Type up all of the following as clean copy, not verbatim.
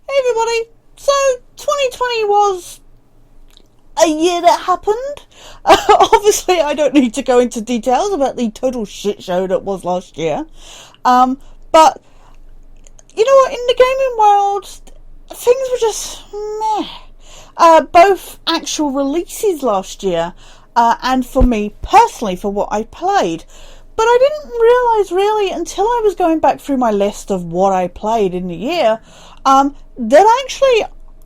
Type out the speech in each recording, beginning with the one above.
Hey everybody! So, 2020 was a year that happened. Obviously, I don't need to go into details about the total shit show that was last year. But, you know what, in the gaming world, things were just meh. Both actual releases last year, and for me personally, for what I played. But I didn't realise really until I was going back through my list of what I played in the year, that actually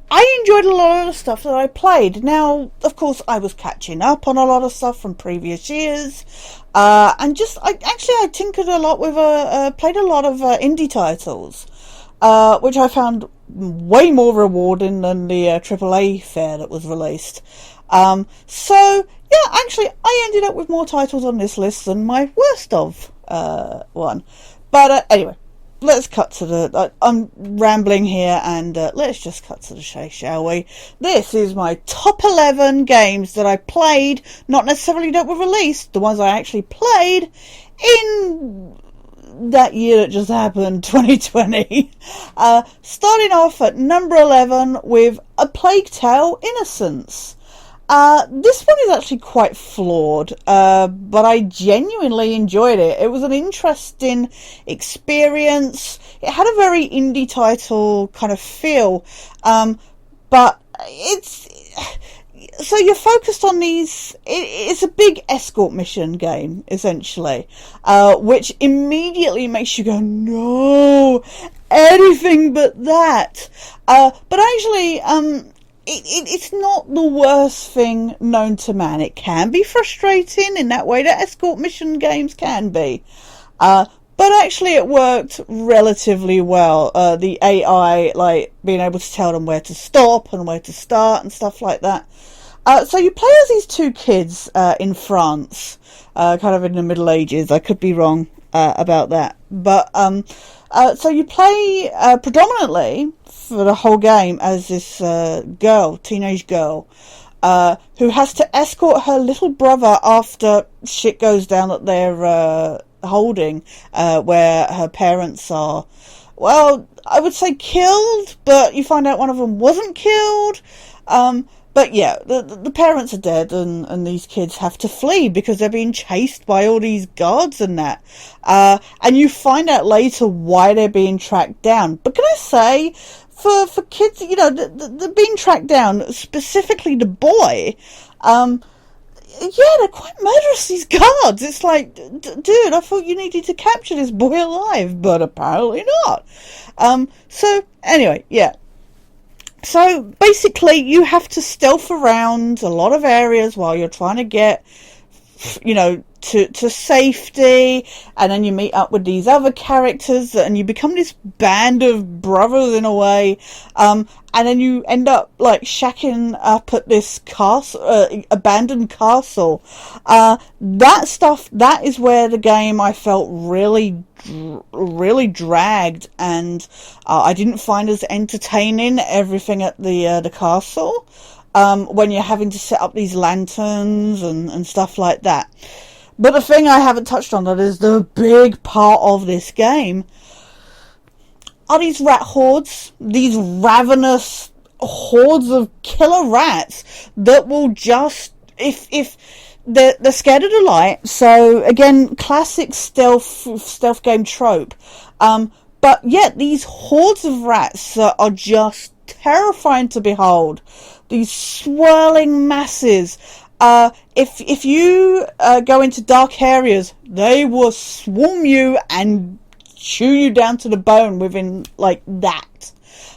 I enjoyed a lot of the stuff that I played. Now, of course, I was catching up on a lot of stuff from previous years, and just I tinkered a lot with played a lot of indie titles, which I found way more rewarding than the AAA fare that was released. So yeah, actually, I ended up with more titles on this list than my worst of one. But anyway, let's cut to the... I'm rambling here, and let's just cut to the chase, shall we? This is my top 11 games that I played, not necessarily that were released, the ones I actually played in that year that just happened, 2020. Starting off at number 11 with A Plague Tale: Innocence. This one is actually quite flawed, but I genuinely enjoyed it. It was an interesting experience. It had a very indie title kind of feel, but so you're focused on these. It's a big escort mission game, essentially, which immediately makes you go, no, anything but that. But actually, it's not the worst thing known to man. It can be frustrating in that way that escort mission games can be. But actually it worked relatively well. The AI, like, being able to tell them where to stop and where to start and stuff like that. So you play as these two kids in France, kind of in the Middle Ages. I could be wrong about that. But so you play predominantly for the whole game as this teenage girl, who has to escort her little brother after shit goes down at their holding, where her parents are, well, I would say killed, but you find out one of them wasn't killed. But yeah, the parents are dead, and these kids have to flee because they're being chased by all these guards and that. And you find out later why they're being tracked down. But can I say, for kids, you know, they're being tracked down, specifically the boy, yeah, they're quite murderous, these guards. It's like, dude, I thought you needed to capture this boy alive, but apparently not. So anyway, yeah. So basically you have to stealth around a lot of areas while you're trying to get, you know, to safety, and then you meet up with these other characters, and you become this band of brothers in a way, and then you end up like shacking up at this castle, abandoned castle. That stuff, that is where the game I felt really dragged, and I didn't find as entertaining everything at the castle, when you're having to set up these lanterns and stuff like that. But the thing I haven't touched on that is the big part of this game are these rat hordes, these ravenous hordes of killer rats that will just, if they're scared of the light. So again, classic stealth game trope. But yet these hordes of rats are just terrifying to behold. These swirling masses. If you go into dark areas, they will swarm you and chew you down to the bone within like that.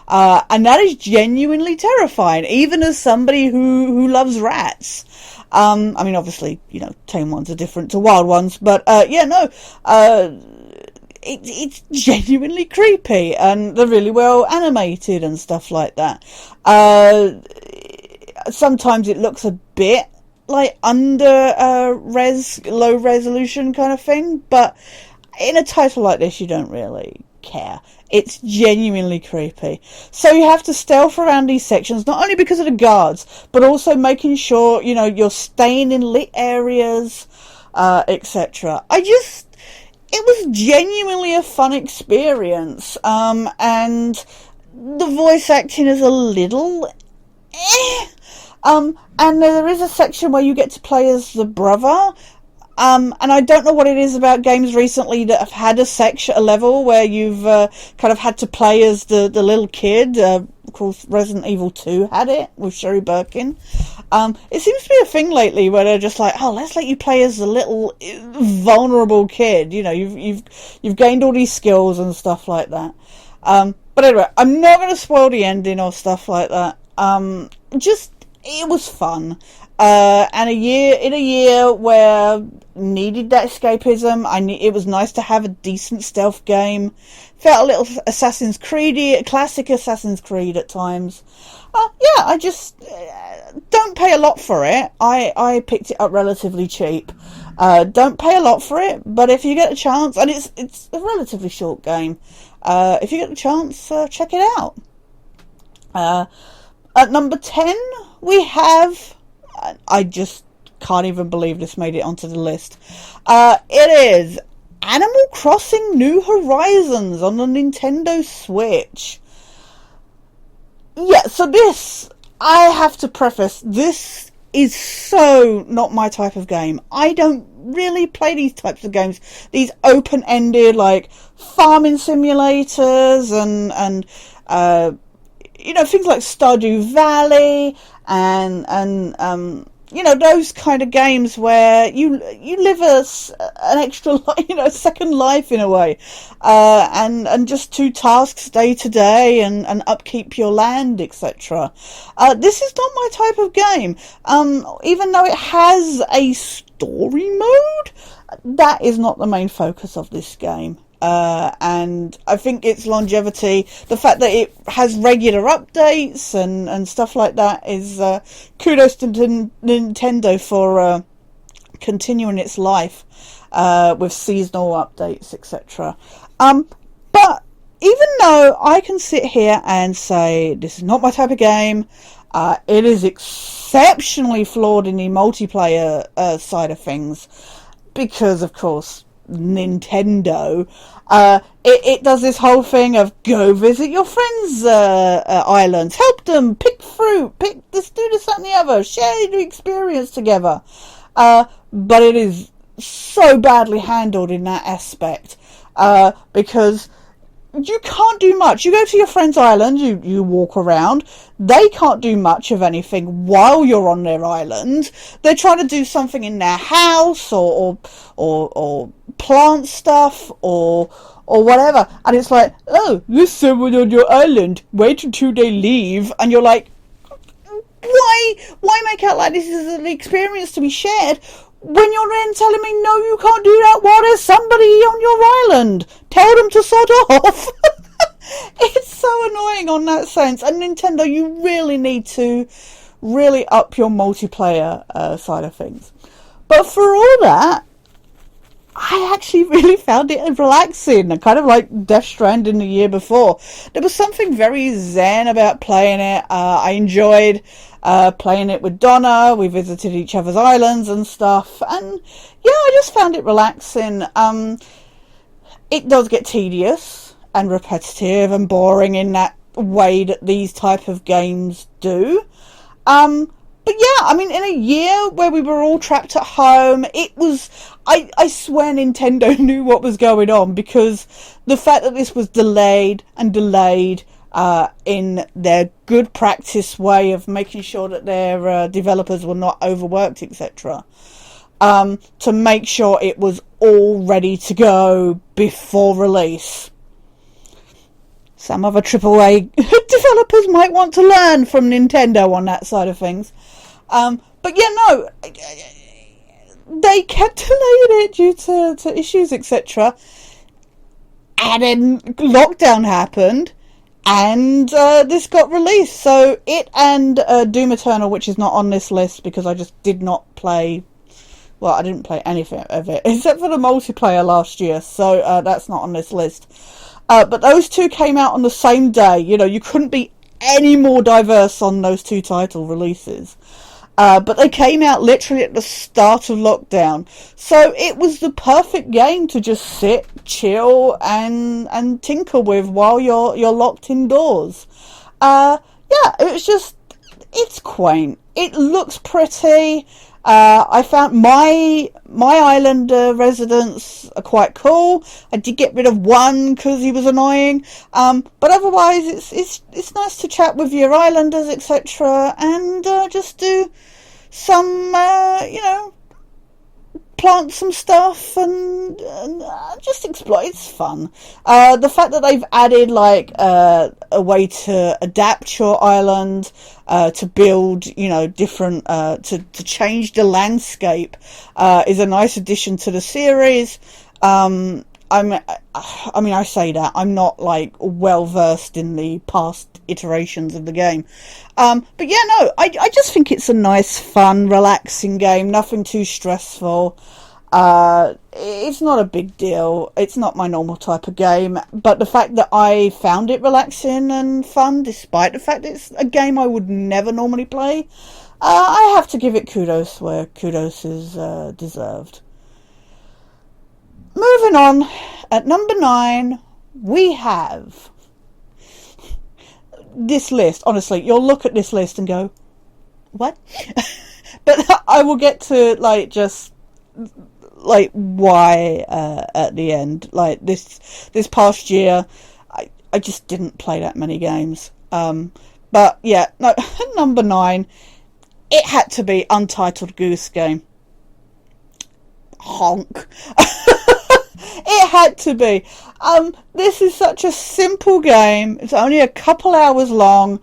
And that is genuinely terrifying, even as somebody who loves rats. I mean, obviously, you know, tame ones are different to wild ones, but yeah, no, it's genuinely creepy, and they're really well animated and stuff like that. Sometimes it looks a bit like under low resolution kind of thing, but in a title like this you don't really care. It's genuinely creepy. So you have to stealth around these sections, not only because of the guards, but also making sure, you know, you're staying in lit areas, etc. It was genuinely a fun experience, and the voice acting is a little and there is a section where you get to play as the brother. And I don't know what it is about games recently that have had a level where you've kind of had to play as the little kid. Of course, Resident Evil 2 had it with Sherry Birkin. It seems to be a thing lately where they're just like, oh, let's let you play as the little vulnerable kid. You know, you've gained all these skills and stuff like that. But anyway, I'm not going to spoil the ending or stuff like that. It was fun. And in a year where needed that escapism, it was nice to have a decent stealth game. Felt a little Assassin's Creed-y, classic Assassin's Creed at times. I just don't pay a lot for it. I picked it up relatively cheap. Don't pay a lot for it, but if you get a chance, and it's a relatively short game, if you get a chance, check it out. At number 10, we have... I just can't even believe this made it onto the list. It is Animal Crossing New Horizons on the Nintendo Switch. Yeah, so this, I have to preface, this is so not my type of game. I don't really play these types of games. These open-ended, like, farming simulators and things like Stardew Valley and those kind of games where you live an extra, second life in a way, and just do tasks day to day and upkeep your land, etc. This is not my type of game. Even though it has a story mode, that is not the main focus of this game. And I think its longevity, the fact that it has regular updates and stuff like that, is kudos to Nintendo for continuing its life with seasonal updates, etc. But even though I can sit here and say this is not my type of game, it is exceptionally flawed in the multiplayer side of things, because of course Nintendo, it does this whole thing of go visit your friends' islands, help them pick fruit, pick this, do this, that and the other, share the experience together. But it is so badly handled in that aspect, because you can't do much. You go to your friend's island, you walk around. They can't do much of anything while you're on their island. They're trying to do something in their house or plant stuff or whatever. And it's like, oh, there's someone on your island. Wait until they leave. And you're like, why make out like this is an experience to be shared when you're then telling me, no, you can't do that while there's somebody on your island? Tell them to sod off. It's so annoying on that sense. And Nintendo, you really need to really up your multiplayer side of things. But for all that, I actually really found it relaxing, kind of like Death Stranding the year before. There was something very zen about playing it. I enjoyed playing it with Donna. We visited each other's islands and stuff, and yeah, I just found it relaxing. It does get tedious and repetitive and boring in that way that these type of games do. But yeah, I mean, in a year where we were all trapped at home, it was... I swear Nintendo knew what was going on, because the fact that this was delayed in their good practice way of making sure that their developers were not overworked, etc., to make sure it was all ready to go before release. Some other AAA developers might want to learn from Nintendo on that side of things. But yeah, no, they kept delaying it due to issues, etc. And then lockdown happened, and this got released. So it and Doom Eternal, which is not on this list because I just did not play... Well, I didn't play anything of it, except for the multiplayer last year, so that's not on this list. But those two came out on the same day. You know, you couldn't be any more diverse on those two title releases. but they came out literally at the start of lockdown. So it was the perfect game to just sit, chill, and tinker with while you're locked indoors. Yeah, it's quaint. It looks pretty. I found my island residents are quite cool. I did get rid of one because he was annoying. But otherwise, it's nice to chat with your islanders, etc., and just do some, plant some stuff and just explore. It's fun. The fact that they've added like a way to adapt your island, to build, different, to change the landscape, is a nice addition to the series. I say that I'm not like well versed in the past iterations of the game, but yeah, no, I just think it's a nice, fun, relaxing game. Nothing too stressful. It's not a big deal. It's not my normal type of game, but the fact that I found it relaxing and fun, despite the fact it's a game I would never normally play, I have to give it kudos where kudos is deserved. Moving on, at number 9, we have this list. Honestly, you'll look at this list and go, what? But I will get to, why at the end. Like, this past year, I just didn't play that many games. But, yeah, no, number 9, it had to be Untitled Goose Game. Honk. It had to be. This is such a simple game. It's only a couple hours long.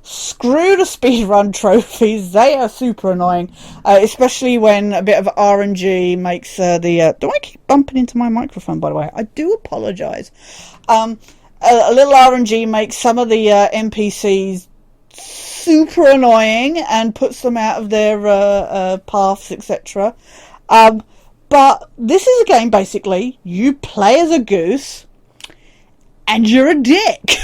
Screw the speedrun trophies. They are super annoying. Especially when a bit of RNG makes do I keep bumping into my microphone, by the way? I do apologise. A little RNG makes some of the NPCs super annoying and puts them out of their paths, etc. But this is a game, basically, you play as a goose, and you're a dick.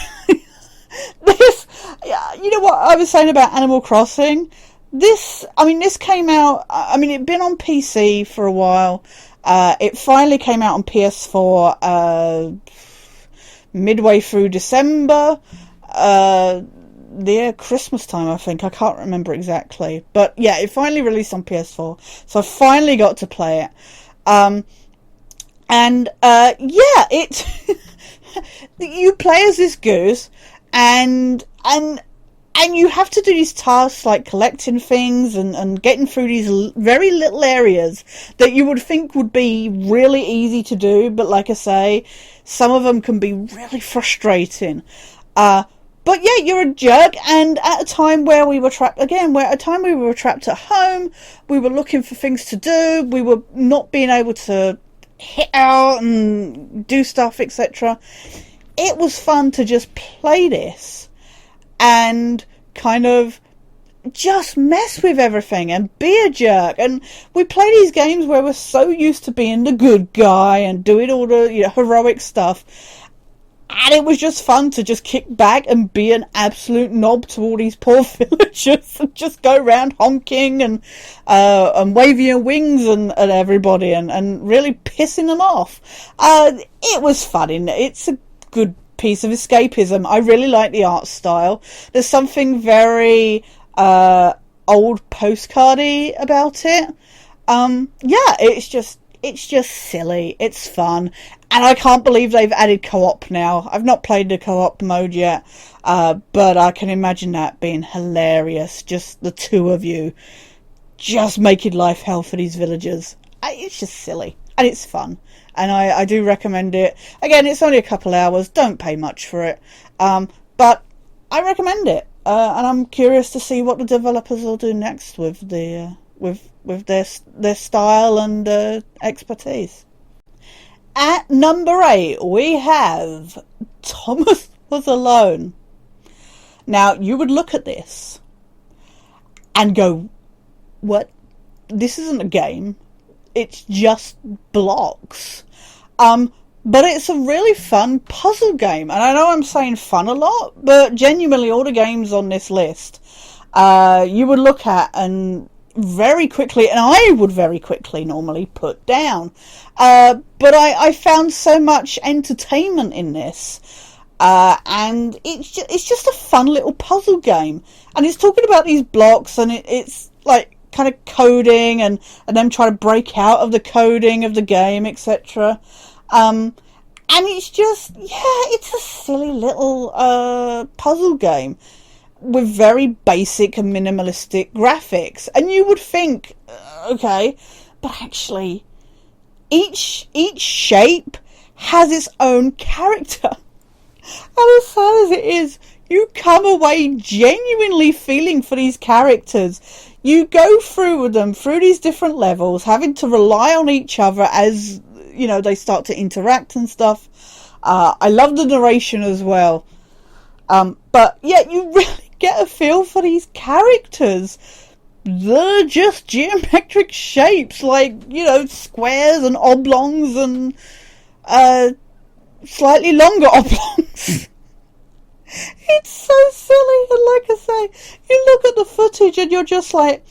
You know what I was saying about Animal Crossing? This came out, it'd been on PC for a while. It finally came out on PS4, midway through December, Christmas time, I think. I can't remember exactly. But yeah, it finally released on PS4. So I finally got to play it. You play as this goose, and you have to do these tasks like collecting things and getting through these very little areas that you would think would be really easy to do. But like I say, some of them can be really frustrating. But yeah, you're a jerk, and at a time where we were trapped at home, we were looking for things to do, we were not being able to hit out and do stuff, etc. It was fun to just play this and kind of just mess with everything and be a jerk. And we play these games where we're so used to being the good guy and doing all the heroic stuff. And it was just fun to just kick back and be an absolute knob to all these poor villagers and just go around honking and waving your wings and everybody and really pissing them off. It was fun. It's a good piece of escapism. I really like the art style. There's something very old postcardy about it. It's just silly. It's fun. And I can't believe they've added co-op now. I've not played the co-op mode yet, but I can imagine that being hilarious. Just the two of you just making life hell for these villagers. It's just silly. And it's fun. And I do recommend it. Again, it's only a couple hours. Don't pay much for it. But I recommend it. And I'm curious to see what the developers will do next with the with their style and expertise. At number 8, we have Thomas Was Alone. Now, you would look at this and go, what? This isn't a game. It's just blocks. But it's a really fun puzzle game. And I know I'm saying fun a lot, but genuinely all the games on this list, you would look at and very quickly, and I would very quickly normally put down. But I found so much entertainment in this. And it's just a fun little puzzle game. And it's talking about these blocks, and it's like kind of coding and them trying to break out of the coding of the game, etc. And it's just, it's a silly little puzzle game with very basic and minimalistic graphics. And you would think, okay, but actually each shape has its own character. And as sad as it is, you come away genuinely feeling for these characters. You go through with them through these different levels, having to rely on each other as, you know, they start to interact and stuff. I love the narration as well. But yeah, you really get a feel for these characters. They're just geometric shapes, like, you know, squares and oblongs and slightly longer oblongs. It's so silly, and like I say, you look at the footage and you're just like,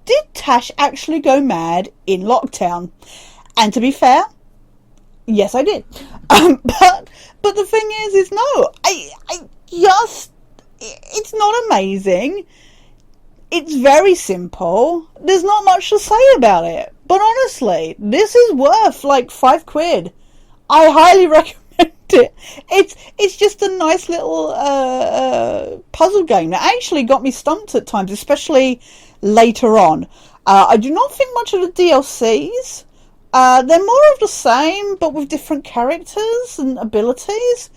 did Tash actually go mad in lockdown? And to be fair, yes, I did. But the thing is no, I just, it's not amazing. It's very simple. There's not much to say about it. But honestly, this is worth like £5. I highly recommend it. It's just a nice little puzzle game that actually got me stumped at times, especially later on. I do not think much of the DLCs. They're more of the same, but with different characters and abilities.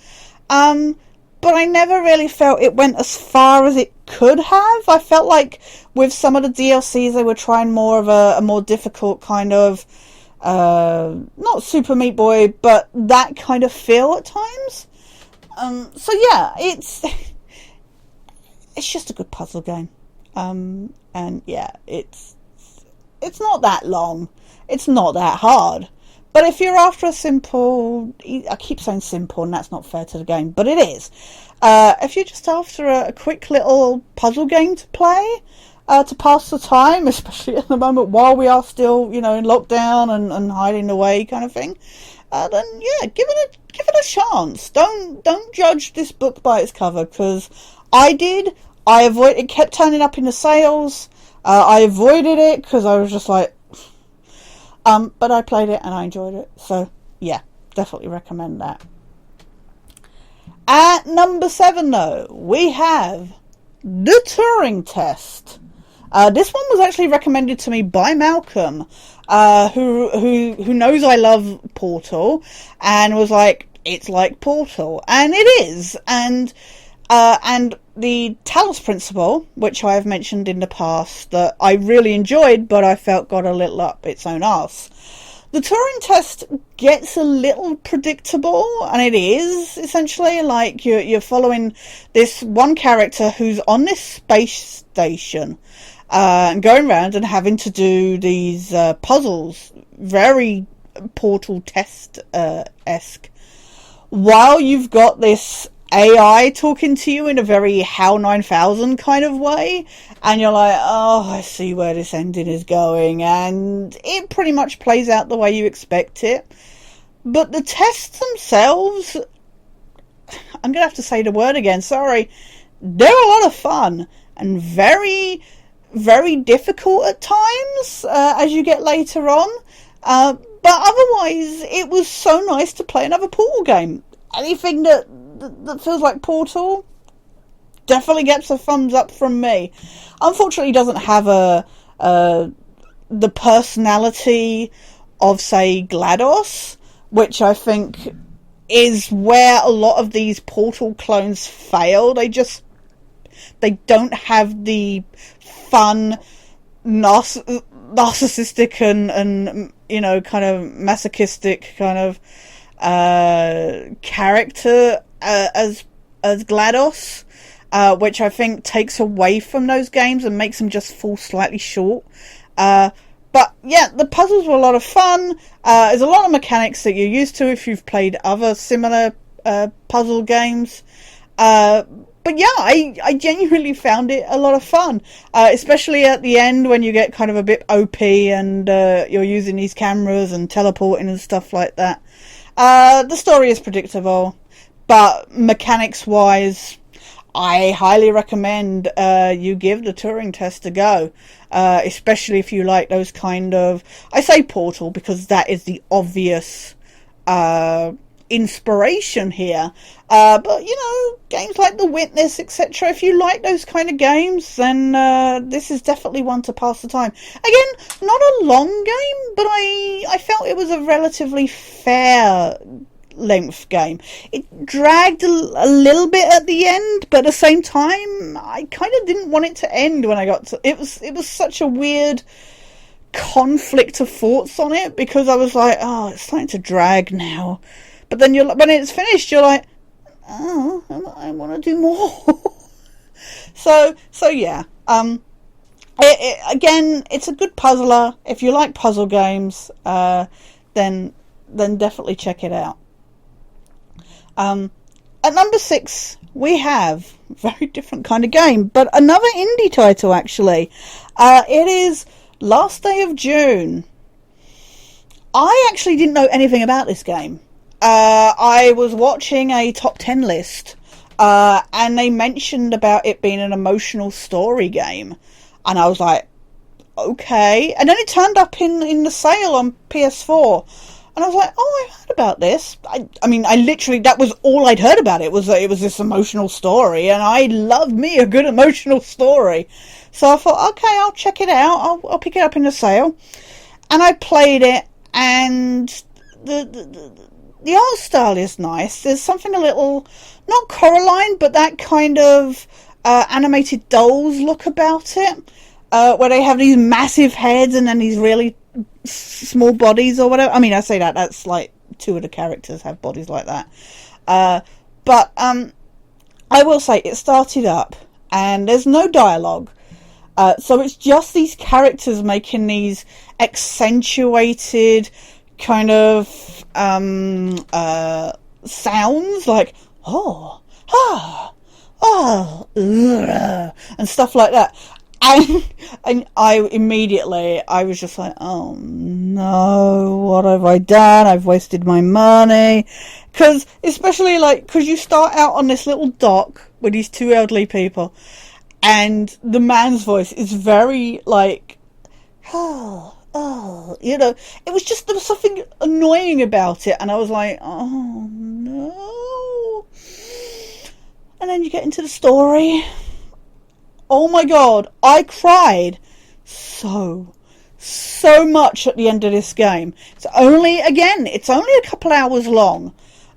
But I never really felt it went as far as it could have. I felt like with some of the DLCs, they were trying more of a more difficult kind of, not Super Meat Boy, but that kind of feel at times. So yeah, it's just a good puzzle game. And yeah, it's not that long. It's not that hard. But if you're after a simple, I keep saying simple, and that's not fair to the game, but it is. If you're just after a quick little puzzle game to play, to pass the time, especially at the moment while we are still, you know, in lockdown and hiding away kind of thing, then yeah, give it a chance. Don't judge this book by its cover, because I did. It kept turning up in the sales. I avoided it because I was just like, but I played it and I enjoyed it. So yeah, definitely recommend that. At number 7 though, we have The Turing Test. This one was actually recommended to me by Malcolm, who knows I love Portal, and was like, it's like Portal, and it is. And the Talos principle, which I have mentioned in the past, that I really enjoyed, but I felt got a little up its own arse. The Turing Test gets a little predictable, and it is essentially like you're following this one character who's on this space station, and going around and having to do these puzzles, very Portal Test-esque, while you've got this AI talking to you in a very HAL 9000 kind of way, and you're like, oh, I see where this ending is going, and it pretty much plays out the way you expect it. But the tests themselves, I'm gonna have to say the word again, sorry, they're a lot of fun and very, very difficult at times as you get later on, but otherwise it was so nice to play another Portal game. Anything that feels like Portal definitely gets a thumbs up from me. Unfortunately, it doesn't have the personality of, say, GLaDOS, which I think is where a lot of these Portal clones fail. They don't have the fun, narcissistic and you know, kind of masochistic kind of character as GLaDOS, which I think takes away from those games and makes them just fall slightly short. But yeah, the puzzles were a lot of fun. There's a lot of mechanics that you're used to if you've played other similar puzzle games. But but yeah, I genuinely found it a lot of fun, especially at the end when you get kind of a bit OP and you're using these cameras and teleporting and stuff like that. The story is predictable, but mechanics-wise, I highly recommend you give the Turing test a go, especially if you like those kind of... I say Portal because that is the obvious inspiration here. But, you know, games like The Witness, etc., if you like those kind of games, then this is definitely one to pass the time. Again, not a long game, but I felt it was a relatively fair length game. It dragged a little bit at the end, but at the same time, I kind of didn't want it to end when I got to... It was such a weird conflict of thoughts on it, because I was like, oh, it's starting to drag now. But then when it's finished, you're like, oh, I want to do more. so yeah. Again, it's a good puzzler. If you like puzzle games, then definitely check it out. At number 6, we have a very different kind of game, but another indie title, actually. It is Last Day of June. I actually didn't know anything about this game. I was watching a top 10 list, and they mentioned about it being an emotional story game. And I was like, okay. And then it turned up in the sale on PS4. And I was like, oh, I heard about this. I mean, I literally, that was all I'd heard about it, was that it was this emotional story. And I love me a good emotional story. So I thought, okay, I'll check it out. I'll pick it up in the sale. And I played it, and the art style is nice. There's something a little, not Coraline, but that kind of animated dolls look about it. Where they have these massive heads and then these really small bodies or whatever. I mean, I say that's like 2 of the characters have bodies like that. But I will say it started up and there's no dialogue. So it's just these characters making these accentuated kind of sounds like, oh, ah, oh, and stuff like that. And I was just like, oh no, what have I done? I've wasted my money. Because you start out on this little dock with these 2 elderly people, and the man's voice is very like, oh, you know, there was something annoying about it, and I was like, oh no. And then you get into the story. Oh my god, I cried so much at the end of this game. It's only a couple hours long.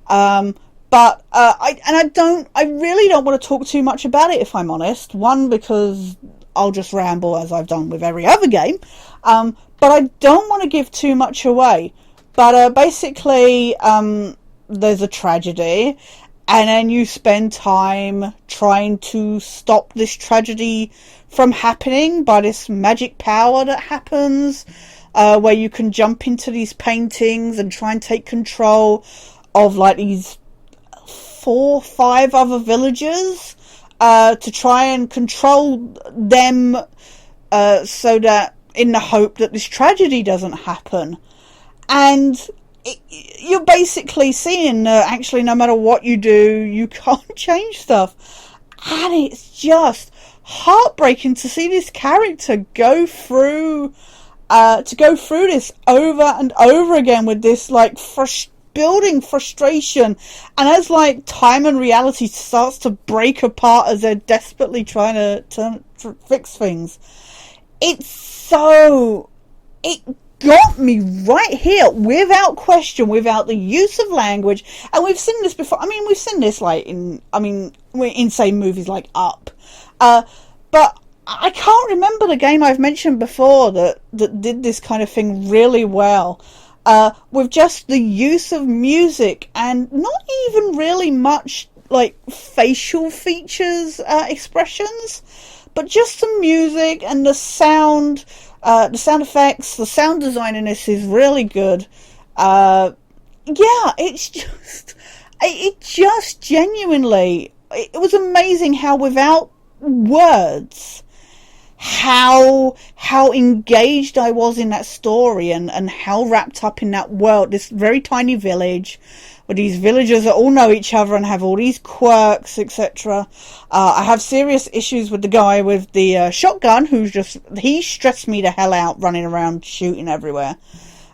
But I really don't want to talk too much about it, if I'm honest. One, because I'll just ramble as I've done with every other game. But I don't want to give too much away. But basically, there's a tragedy, and then you spend time trying to stop this tragedy from happening by this magic power that happens, where you can jump into these paintings and try and take control of like these 4 or 5 other villagers, to try and control them, so that in the hope that this tragedy doesn't happen. And you're basically seeing that actually no matter what you do, you can't change stuff. And it's just heartbreaking to see this character go through this over and over again with this like building frustration. And as like time and reality starts to break apart as they're desperately trying to fix things, it got me right here, without question, without the use of language. And we've seen this before. I mean, we've seen this like in say movies like Up. But I can't remember the game I've mentioned before that did this kind of thing really well. With just the use of music and not even really much like facial features, expressions, but just the music and the sound effects, the sound design in this is really good. Yeah, it just genuinely it was amazing how without words, how engaged I was in that story, and how wrapped up in that world. This very tiny village where these villagers that all know each other and have all these quirks, etc. I have serious issues with the guy with the shotgun, he stressed me the hell out, running around shooting everywhere.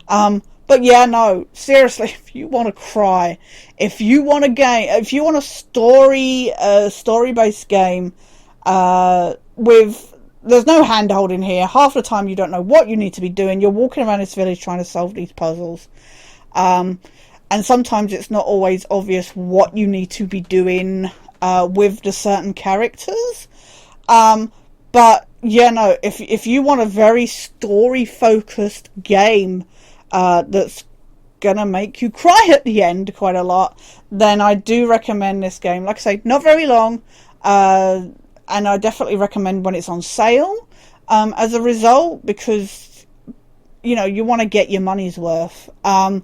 But yeah, no, seriously, if you want to cry, if you want a story-based game, there's no hand-holding here. Half the time you don't know what you need to be doing. You're walking around this village trying to solve these puzzles. And sometimes it's not always obvious what you need to be doing with the certain characters. But yeah, no, if you want a very story-focused game that's gonna make you cry at the end quite a lot, then I do recommend this game. Like I say, not very long, and I definitely recommend when it's on sale, as a result, because you want to get your money's worth. I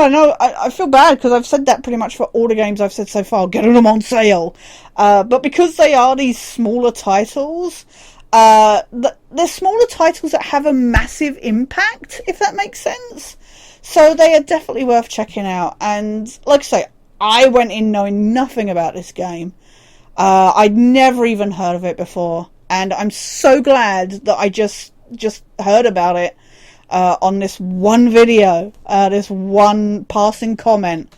know I feel bad because I've said that pretty much for all the games I've said so far, getting them on sale, but because they are these smaller titles, they're smaller titles that have a massive impact, if that makes sense. So they are definitely worth checking out. And like I say, I went in knowing nothing about this game. I'd never even heard of it before, and I'm so glad that I just heard about it on this one video, this one passing comment,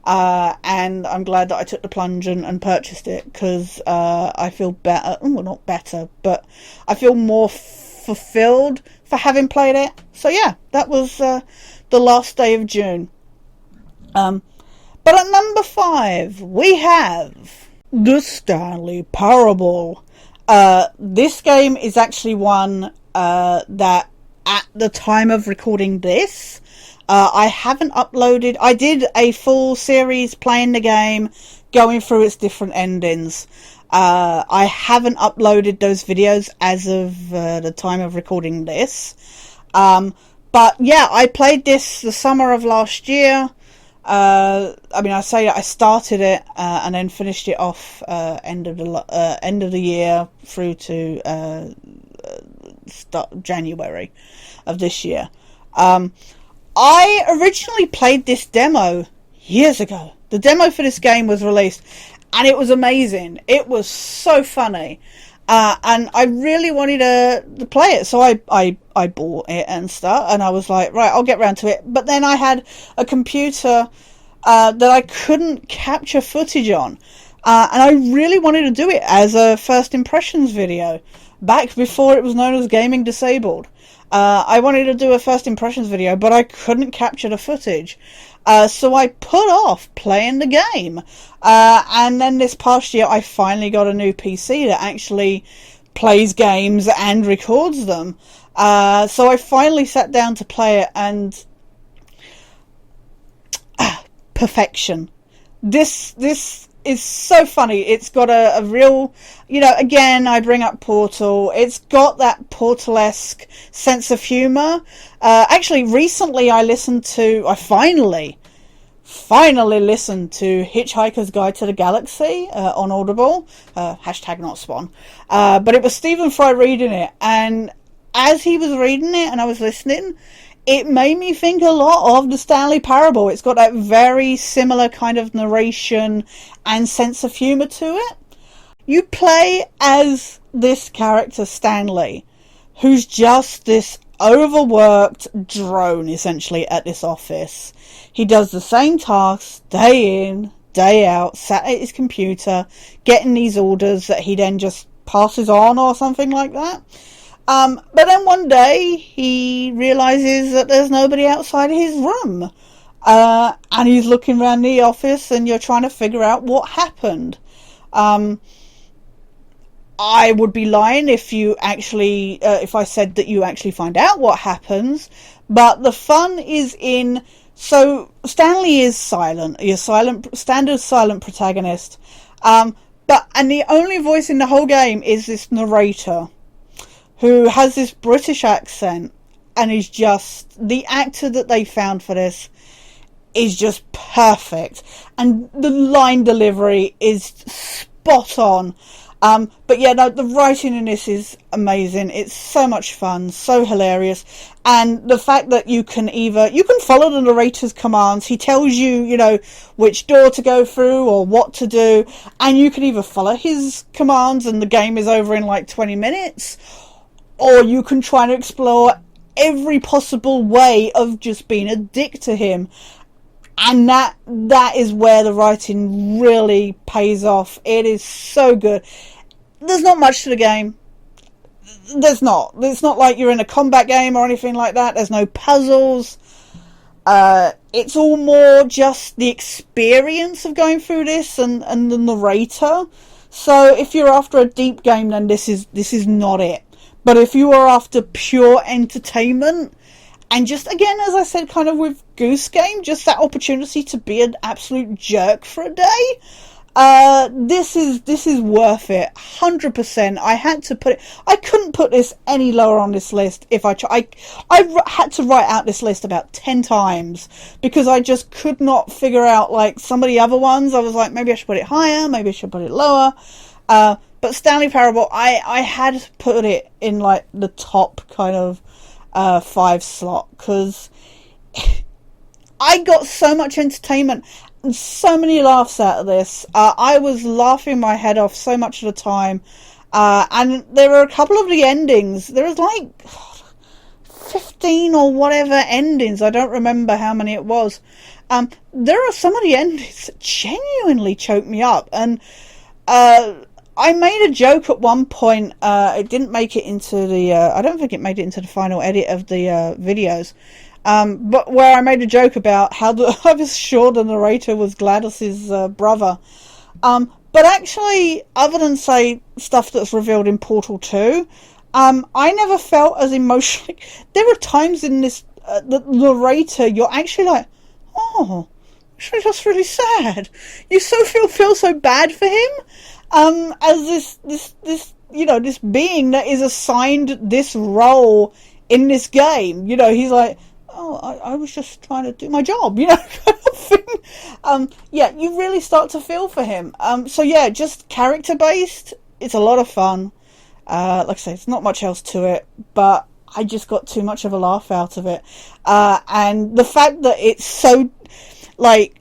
and I'm glad that I took the plunge and purchased it, because I feel better. Well, not better, but I feel more fulfilled for having played it. So yeah, that was the last day of June. But at number 5 we have the Stanley Parable. This game is actually one that at the time of recording this, I haven't uploaded. I did a full series playing the game, going through its different endings. I haven't uploaded those videos as of the time of recording this. But yeah, I played this the summer of last year. I started it and then finished it off end of the year through to start January of this year. I originally played this demo years ago. The demo for this game was released, and it was amazing. It was so funny, and I really wanted to play it, so I bought it and stuff, and I was like, right, I'll get round to it. But then I had a computer that I couldn't capture footage on, and I really wanted to do it as a first impressions video back before it was known as Gaming Disabled. I wanted to do a first impressions video, but I couldn't capture the footage. So I put off playing the game. And then this past year, I finally got a new PC that actually plays games and records them. So I finally sat down to play it, and perfection. This is so funny. It's got a real, again, I bring up Portal. It's got that Portal-esque sense of humour. Actually, recently I finally listened to Hitchhiker's Guide to the Galaxy on Audible. Hashtag not spawn. But it was Stephen Fry reading it, and as he was reading it and I was listening, it made me think a lot of the Stanley Parable. It's got that very similar kind of narration and sense of humour to it. You play as this character, Stanley, who's just this overworked drone, essentially, at this office. He does the same tasks day in, day out, sat at his computer, getting these orders that he then just passes on or something like that. But then one day he realises that there's nobody outside his room, and he's looking around the office, and you're trying to figure out what happened. I would be lying if I said that you actually find out what happens, but the fun is in, so Stanley is silent. He's standard silent protagonist, and the only voice in the whole game is this narrator, who has this British accent, and is just, the actor that they found for this is just perfect. And the line delivery is spot on. But yeah, no, the writing in this is amazing. It's so much fun, so hilarious. And the fact that you can follow the narrator's commands. He tells you, you know, which door to go through or what to do. And you can either follow his commands and the game is over in like 20 minutes. Or you can try to explore every possible way of just being a dick to him. And that is where the writing really pays off. It is so good. There's not much to the game. There's not. It's not like you're in a combat game or anything like that. There's no puzzles. It's all more just the experience of going through this and the narrator. So if you're after a deep game, then this is not it. But if you are after pure entertainment, and just, again, as I said, kind of with Goose Game, just that opportunity to be an absolute jerk for a day, this is worth it, 100%. I couldn't put this any lower on this list if I tried. I had to write out this list about 10 times, because I just could not figure out, like, some of the other ones. I was like, maybe I should put it higher, maybe I should put it lower. But Stanley Parable, I had to put it in, like, the top kind of 5 slot, because I got so much entertainment and so many laughs out of this. I was laughing my head off so much of the time, and there were a couple of the endings. There was like 15 or whatever endings. I don't remember how many it was. There are some of the endings that genuinely choked me up, and I made a joke at one point. It didn't make it into the I don't think it made it into the final edit of the videos, but where I made a joke about how I was sure the narrator was Gladys's brother, but actually, other than, say, stuff that's revealed in Portal 2, I never felt as emotionally. There are times in this the narrator, you're actually like, oh, actually that's really sad. You feel so bad for him. As this, you know, this being that is assigned this role in this game, you know, he's like, oh, I was just trying to do my job, you know, kind of thing. Yeah, you really start to feel for him. So yeah, just character based, it's a lot of fun. Like I say, it's not much else to it, but I just got too much of a laugh out of it. And the fact that it's so, like,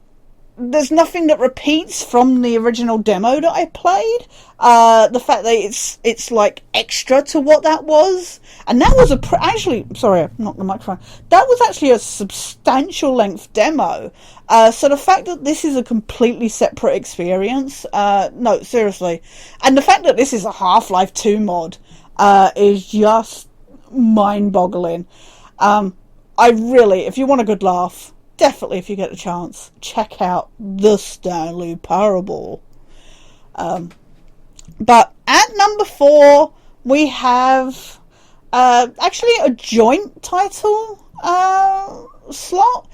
there's nothing that repeats from the original demo that I played. The fact that it's like extra to what that was, and that was actually, sorry, I knocked the microphone. That was actually a substantial length demo. So the fact that this is a completely separate experience, no, seriously, and the fact that this is a Half-Life 2 mod, is just mind-boggling. I really, if you want a good laugh, definitely, if you get a chance, check out the Stanley Parable. But at number 4, we have actually a joint title slot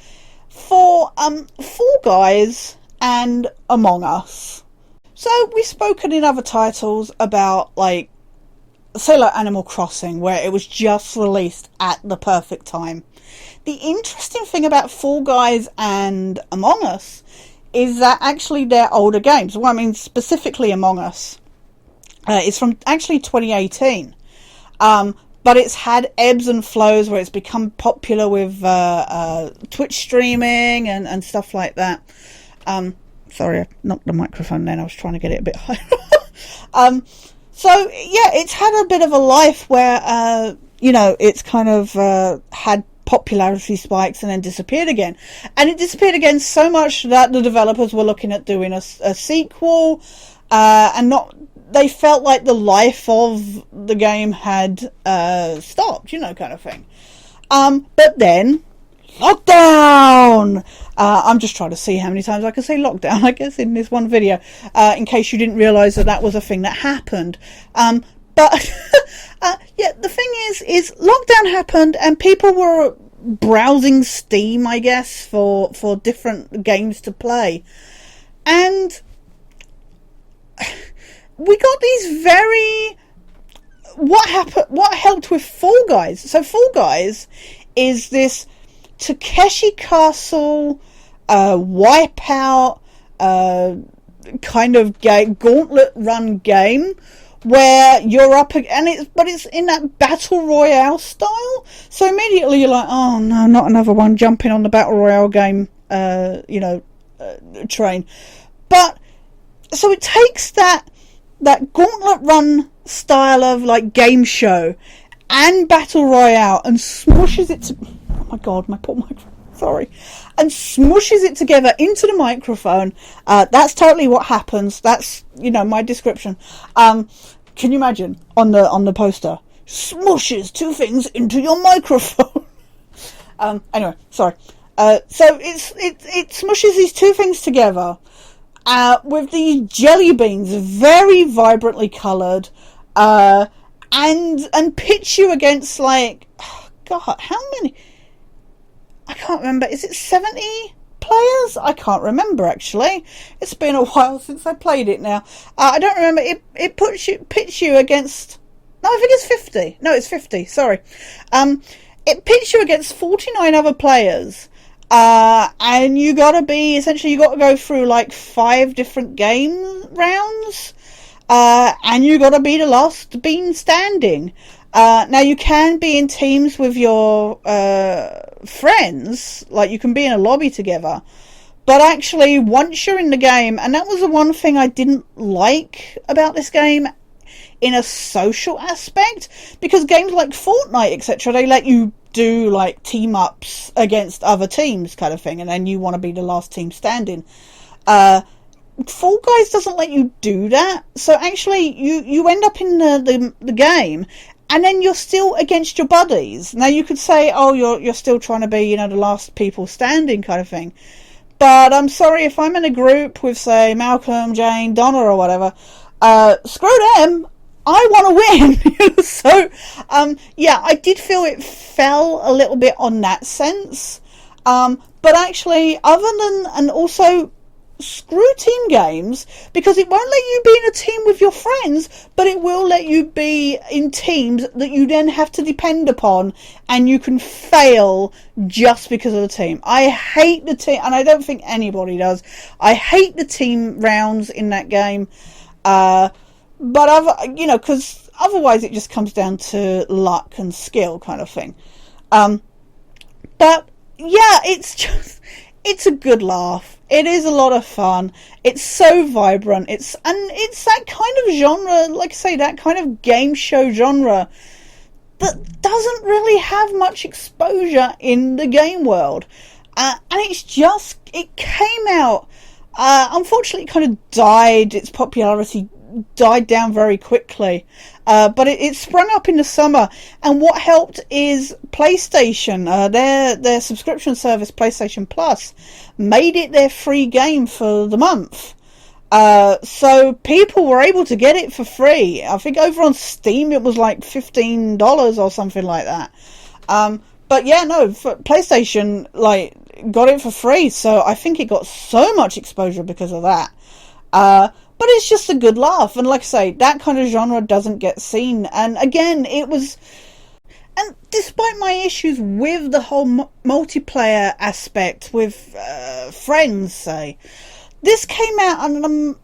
for Fall Guys and Among Us. So we've spoken in other titles about, like, say, like Animal Crossing, where it was just released at the perfect time. The interesting thing about Fall Guys and Among Us is that actually they're older games. Well, I mean, specifically Among Us. It's from actually 2018. But it's had ebbs and flows where it's become popular with Twitch streaming and stuff like that. Sorry, I knocked the microphone then. I was trying to get it a bit higher. So, yeah, it's had a bit of a life where, you know, it's kind of had popularity spikes and then disappeared again. And it disappeared again so much that the developers were looking at doing a sequel, and they felt like the life of the game had stopped, you know, kind of thing. But then, lockdown! I'm just trying to see how many times I can say lockdown, I guess, in this one video, in case you didn't realise that was a thing that happened. But yeah, the thing is lockdown happened and people were browsing Steam, I guess, for different games to play. And we got these what helped with Fall Guys? So Fall Guys is this Takeshi Castle, Wipeout, kind of gauntlet run game where you're up, and it's in that battle royale style. So immediately you're like, oh no, not another one, jumping on the battle royale game, train. But so it takes that gauntlet run style of like game show and battle royale and smushes it to, oh my god, my poor microphone, sorry, and smushes it together into the microphone. That's totally what happens. That's, my description. Can you imagine on the poster, smushes two things into your microphone? Anyway, sorry. So it smushes these two things together with these jelly beans, very vibrantly coloured, and pits you against, like, oh God, how many? I can't remember. Is it 70 players? I can't remember, actually. It's been a while since I played it now. I don't remember. It pits you against, no, I think it's 50. No, it's 50. Sorry. It pits you against 49 other players. And you got to go through like 5 different game rounds. And you got to be the last bean standing. Now you can be in teams with your friends, like you can be in a lobby together, but actually once you're in the game, and that was the one thing I didn't like about this game in a social aspect, because games like Fortnite, etc., they let you do like team ups against other teams kind of thing, and then you want to be the last team standing. Fall Guys doesn't let you do that, so actually you end up in the game, and then you're still against your buddies. Now you could say, oh, you're still trying to be, the last people standing kind of thing. But I'm sorry, if I'm in a group with, say, Malcolm, Jane, Donna, or whatever, screw them. I want to win. So, yeah, I did feel it fell a little bit on that sense. But actually, and also, screw team games, because it won't let you be in a team with your friends, but it will let you be in teams that you then have to depend upon, and you can fail just because of the team. I hate the team, and I don't think anybody does. I hate the team rounds in that game, but because otherwise it just comes down to luck and skill kind of thing. But yeah, it's a good laugh. It is a lot of fun. It's so vibrant. It's that kind of genre, like I say, that kind of game show genre that doesn't really have much exposure in the game world. And it came out, unfortunately it kind of died, its popularity died down very quickly. But it sprung up in the summer, and what helped is PlayStation, their subscription service, PlayStation Plus, made it their free game for the month. So people were able to get it for free. I think over on Steam it was like $15 or something like that. But yeah, no, PlayStation got it for free, so I think it got so much exposure because of that. But it's just a good laugh, and like I say, that kind of genre doesn't get seen. And again, and despite my issues with the whole multiplayer aspect with friends, say, this came out on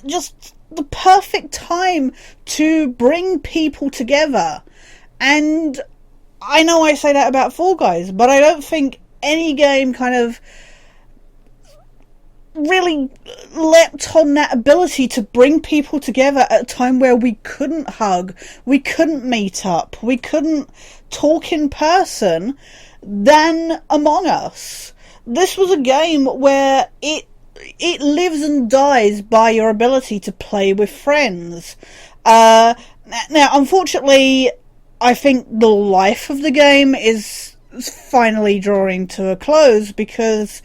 just the perfect time to bring people together. And I know I say that about Fall Guys, but I don't think any game kind of really leapt on that ability to bring people together at a time where we couldn't hug, we couldn't meet up, we couldn't talk in person, than Among Us. This was a game where it lives and dies by your ability to play with friends. Now, unfortunately, I think the life of the game is finally drawing to a close, because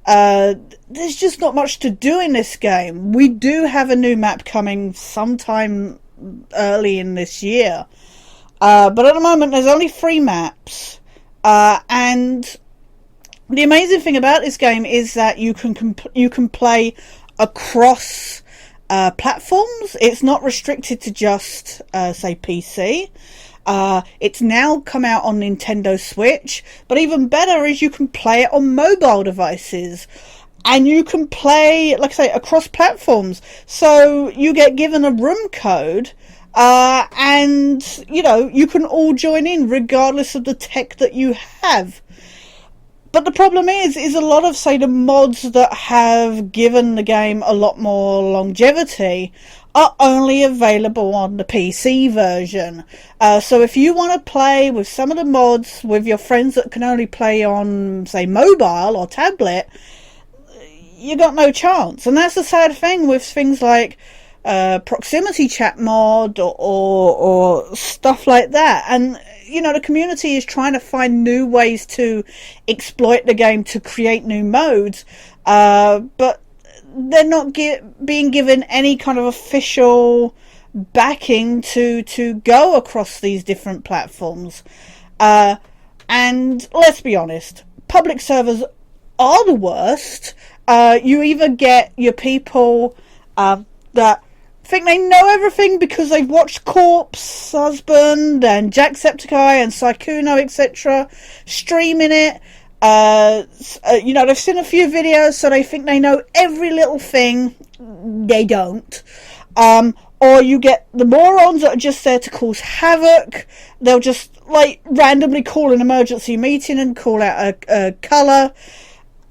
there's just not much to do in this game. We do have a new map coming sometime early in this year. But at the moment, there's only 3 maps. And the amazing thing about this game is that you can play across platforms. It's not restricted to just, say, PC. It's now come out on Nintendo Switch. But even better is you can play it on mobile devices. and you can play, like I say, across platforms. So you get given a room code, and, you know, you can all join in regardless of the tech that you have. But the problem is a lot of, say, the mods that have given the game a lot more longevity are only available on the PC version. So if you want to play with some of the mods with your friends that can only play on, say, mobile or tablet, you got no chance. And that's the sad thing with things like proximity chat mod or stuff like that. And, you know, the community is trying to find new ways to exploit the game to create new modes, but they're not being given any kind of official backing to go across these different platforms. And let's be honest, public servers are the worst. You either get your people that think they know everything because they've watched Corpse Husband and Jacksepticeye and Sykkuno, etc., streaming it. You know, they've seen a few videos, so they think they know every little thing. They don't. Or you get the morons that are just there to cause havoc. They'll just, like, randomly call an emergency meeting and call out a colour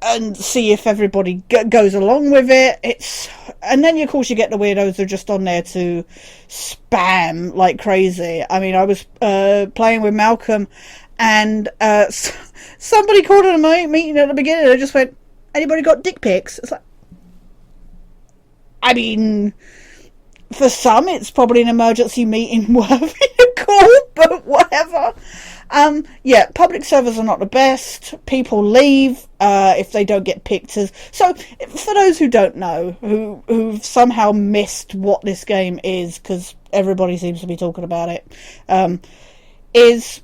and see if everybody goes along with it. And then, of course, you get the weirdos who are just on there to spam like crazy. I mean, I was playing with Malcolm, and somebody called in a meeting at the beginning, and I just went, "Anybody got dick pics?" It's like, I mean, for some, it's probably an emergency meeting worthy a call, but whatever. Yeah, public servers are not the best. People leave if they don't get pictures. So, for those who don't know, who've somehow missed what this game is, because everybody seems to be talking about it, is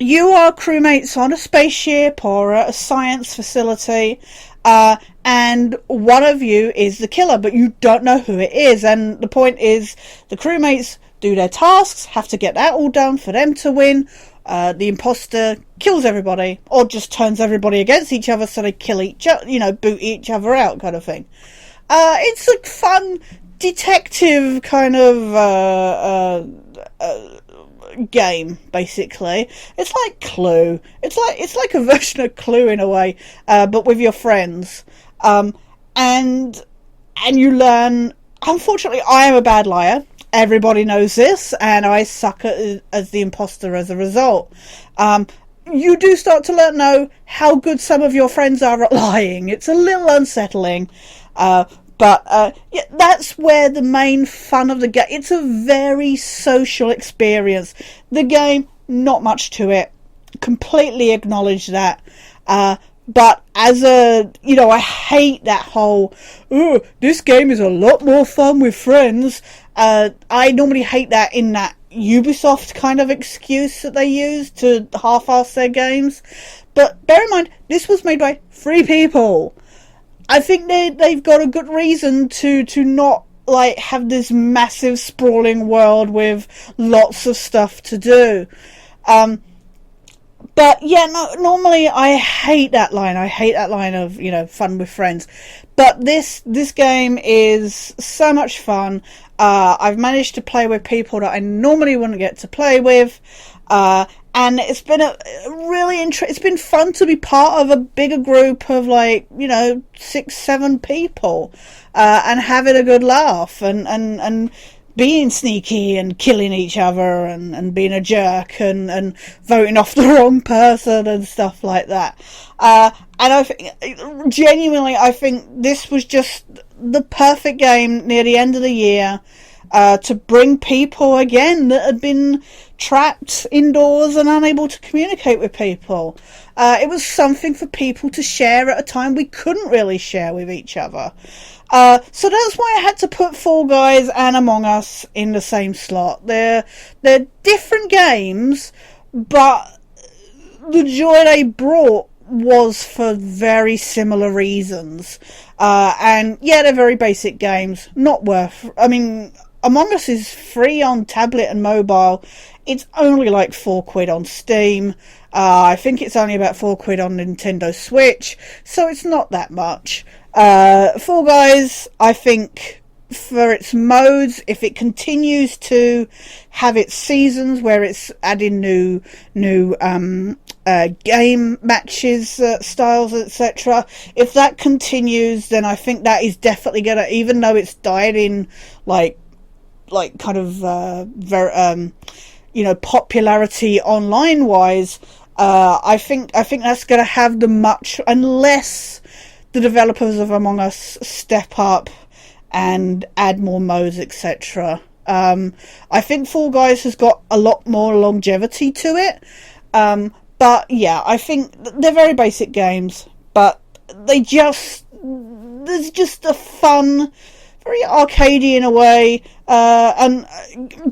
you are crewmates on a spaceship or a science facility, and one of you is the killer, but you don't know who it is. And the point is, the crewmates do their tasks, have to get that all done for them to win. The imposter kills everybody, or just turns everybody against each other, so they kill each other, you know, boot each other out, kind of thing. It's a fun detective kind of game, basically. It's like Clue. It's like a version of Clue in a way, but with your friends. And you learn. Unfortunately, I am a bad liar. Everybody knows this, and I suck as the imposter as a result. You do start to know how good some of your friends are at lying. It's a little unsettling, but yeah, that's where the main fun of the game. It's a very social experience. The game, not much to it. Completely acknowledge that. But as a, you know, I hate that whole, "Oh, this game is a lot more fun with friends." I normally hate that in that Ubisoft kind of excuse that they use to half-ass their games. But bear in mind, this was made by 3 people. I think they've got a good reason to not, like, have this massive sprawling world with lots of stuff to do. But yeah, no, normally I hate that line. I hate that line of, you know, fun with friends. But this game is so much fun. I've managed to play with people that I normally wouldn't get to play with. And it's been it's been fun to be part of a bigger group of, like, you know, 6-7 people, and having a good laugh and being sneaky and killing each other and being a jerk and voting off the wrong person and stuff like that. And I think, genuinely, I think this was just the perfect game near the end of the year to bring people again that had been trapped indoors and unable to communicate with people. It was something for people to share at a time we couldn't really share with each other. So that's why I had to put Fall Guys and Among Us in the same slot. They're different games, but the joy they brought was for very similar reasons. And yeah, they're very basic games. Not worth... I mean, Among Us is free on tablet and mobile. It's only like £4 on Steam. I think it's only about £4 on Nintendo Switch, so it's not that much. Fall Guys, I think, for its modes, if it continues to have its seasons where it's adding new game matches, styles, etc., if that continues, then I think that is definitely gonna, even though it's died in like kind of very popularity online wise, I think that's gonna have the much, unless the developers of Among Us step up and add more modes, etc. I think Fall Guys has got a lot more longevity to it. But yeah, I think they're very basic games, but there's just a fun, very arcadey in a way, and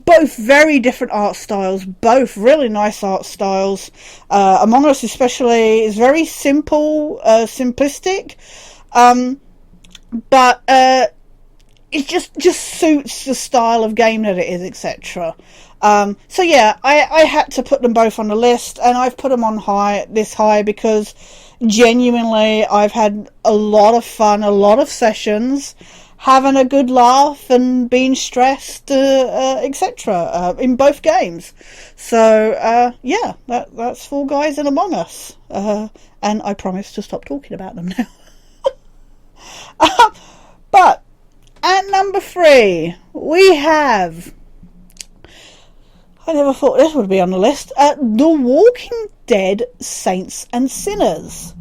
both very different art styles, both really nice art styles. Among Us especially is very simple, simplistic, but it just suits the style of game that it is, etc. So yeah, I had to put them both on the list, and I've put them on this high because genuinely I've had a lot of fun, a lot of sessions, having a good laugh and being stressed, etc. In both games. So yeah, that's Fall Guys and Among Us, and I promise to stop talking about them now. But at number 3, we have, I never thought this would be on the list, The Walking Dead Saints and Sinners,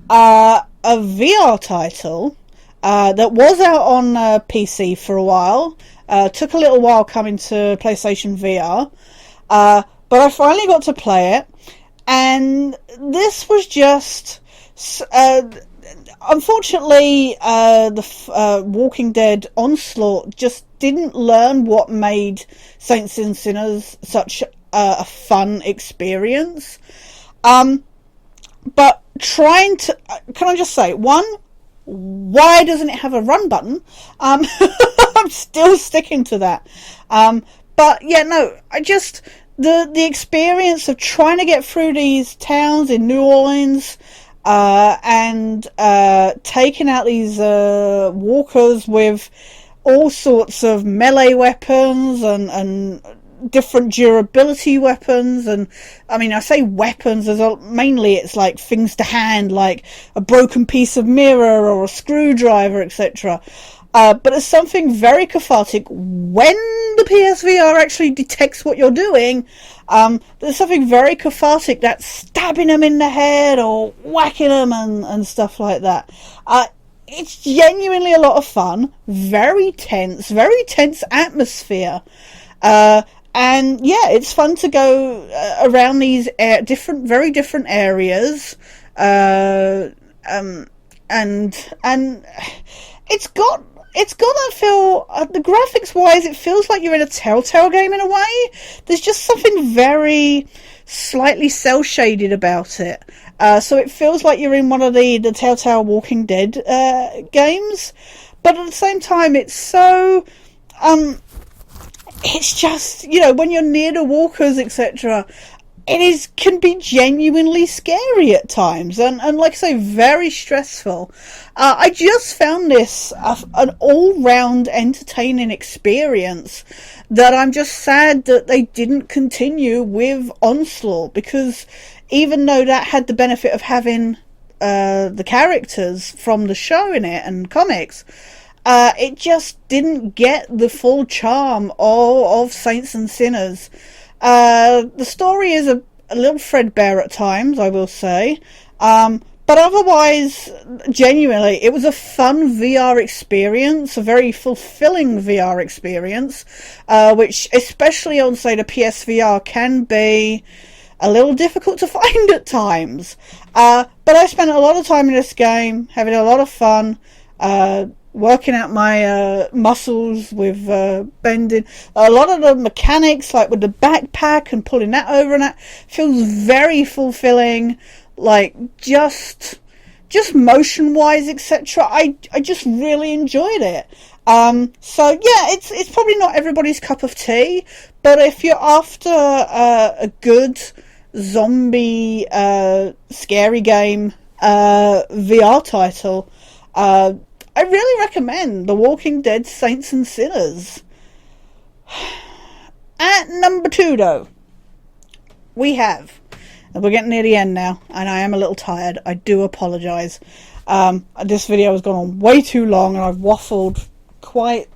a VR title that was out on PC for a while, took a little while coming to PlayStation VR, but I finally got to play it, and this was just... unfortunately, the Walking Dead Onslaught just didn't learn what made Saints and Sinners such a fun experience. But trying to... can I just say, one, why doesn't it have a run button? I'm still sticking to that. But yeah, no, I just... The experience of trying to get through these towns in New Orleans... and taking out these walkers with all sorts of melee weapons and different durability weapons, and I mean, I say weapons as mainly it's like things to hand, like a broken piece of mirror or a screwdriver, etc. But there's something very cathartic when the PSVR actually detects what you're doing. There's something very cathartic that's stabbing them in the head or whacking them and stuff like that. It's genuinely a lot of fun. Very tense atmosphere. And yeah, it's fun to go around these very different areas. And it's got to feel, the graphics wise, it feels like you're in a Telltale game in a way. There's just something very slightly cel shaded about it. So it feels like you're in one of the Telltale Walking Dead games. But at the same time, it's so... it's just, when you're near the walkers, etc., can be genuinely scary at times, and like I say, very stressful. I just found this an all-round entertaining experience that I'm just sad that they didn't continue with Onslaught, because even though that had the benefit of having the characters from the show in it and comics, it just didn't get the full charm of Saints and Sinners. The story is a little threadbare at times, I will say. But otherwise, genuinely, it was a fun VR experience, a very fulfilling VR experience, which, especially on, say, the PSVR, can be a little difficult to find at times. But I spent a lot of time in this game, having a lot of fun, working out my muscles with bending. A lot of the mechanics, like with the backpack and pulling that over and that, feels very fulfilling. Like just motion wise, etc. I just really enjoyed it. So yeah, it's probably not everybody's cup of tea, But if you're after a good zombie scary game VR title, I really recommend The Walking Dead Saints and Sinners. At number 2, though, we have, and we're getting near the end now, and I am a little tired. I do apologise. This video has gone on way too long, and I've waffled quite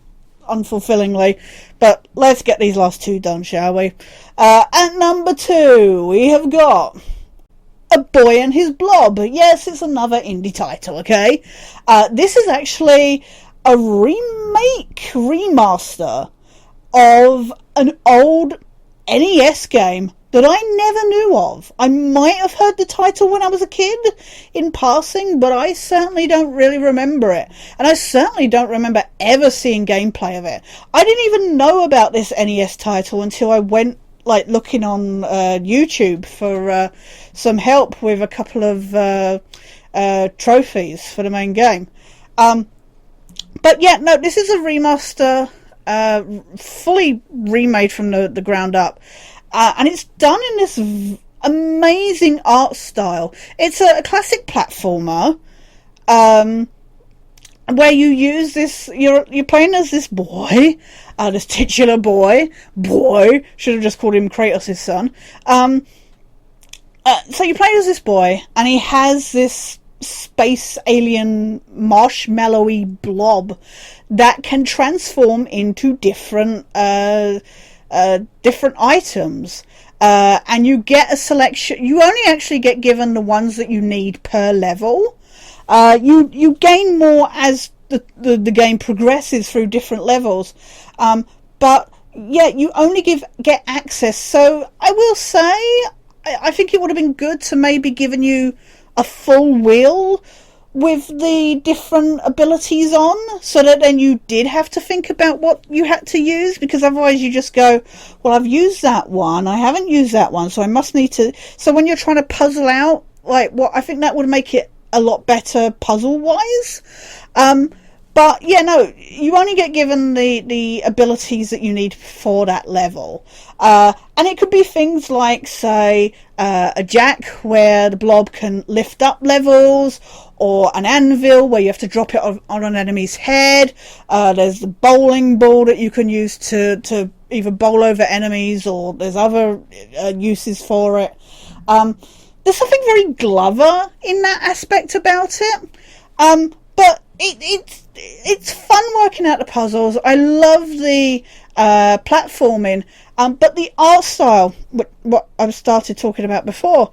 unfulfillingly, but let's get these last 2 done, shall we? At number 2, we have got A Boy and His Blob. Yes, it's another indie title, okay? This is actually a remaster of an old NES game that I never knew of. I might have heard the title when I was a kid in passing, but I certainly don't really remember it. And I certainly don't remember ever seeing gameplay of it. I didn't even know about this NES title until I went looking on YouTube for some help with a couple of trophies for the main game. But yeah, no, this is a remaster, fully remade from the ground up. And it's done in this amazing art style. It's a classic platformer, where you use this. You're playing as this boy, this titular boy. Should have just called him Kratos' son. So you play as this boy, and he has this space alien marshmallowy blob that can transform into different items, and you get a selection. You only actually get given the ones that you need per level. You gain more as the game progresses through different levels, but yeah, you only get access. So I will say, I think it would have been good to maybe given you a full wheel with the different abilities on, so that then you did have to think about what you had to use, because otherwise you just go, well, I've used that one, I haven't used that one, so I must need to. So when you're trying to puzzle out what, I think that would make it a lot better puzzle wise. But yeah, no, you only get given the abilities that you need for that level. And it could be things like, say, a jack where the blob can lift up levels, or an anvil where you have to drop it on an enemy's head. There's the bowling ball that you can use to either bowl over enemies, or there's other uses for it. There's something very Glover in that aspect about it. But it's fun working out the puzzles. I love the platforming, but the art style, what I've started talking about before,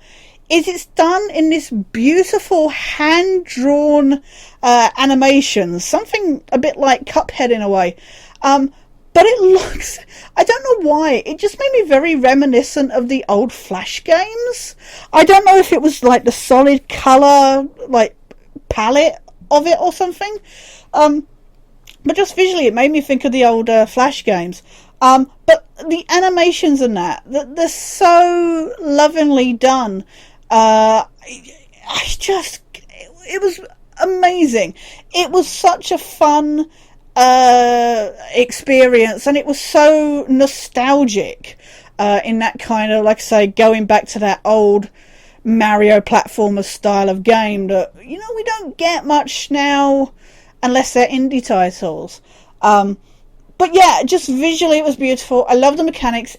is it's done in this beautiful hand-drawn animations, something a bit like Cuphead in a way. But it looks, I don't know why, it just made me very reminiscent of the old Flash games. I don't know if it was like the solid colour, palette of it or something. But just visually it made me think of the old Flash games. But the animations and that, they're so lovingly done. It was amazing. It was such a fun experience, and it was so nostalgic in that kind of, like I say, going back to that old Mario platformer style of game that, we don't get much now unless they're indie titles. But yeah, just visually it was beautiful. I love the mechanics.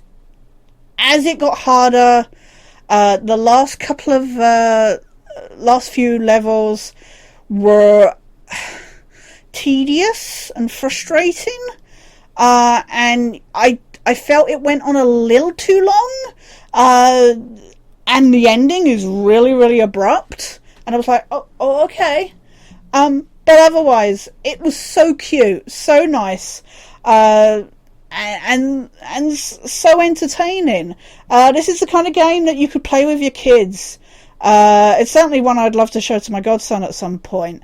As it got harder, the last few levels were tedious and frustrating, and I felt it went on a little too long, and the ending is really, really abrupt, and I was like, oh okay. But otherwise it was so cute, so nice, and so entertaining. This is the kind of game that you could play with your kids. It's certainly one I'd love to show to my godson at some point.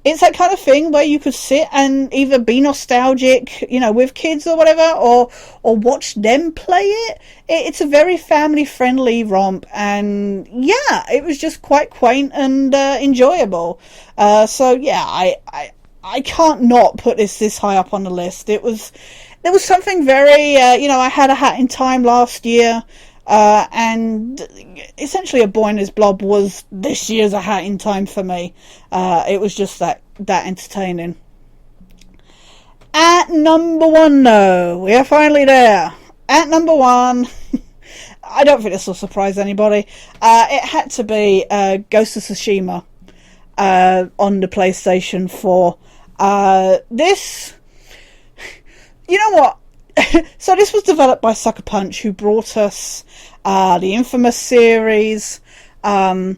It's that kind of thing where you could sit and either be nostalgic, with kids or whatever, or watch them play it. It's a very family-friendly romp, and yeah, it was just quite quaint and enjoyable. So yeah, I can't not put this high up on the list. There's there was something very, I had a hat in time last year, and essentially A Boy and His Blob was this year's A Hat in Time for me. It was just that entertaining. At number one, no, we are finally there. At number one, I don't think this will surprise anybody. It had to be Ghost of Tsushima on the PlayStation 4. This, you know what? So this was developed by Sucker Punch, who brought us the Infamous series, and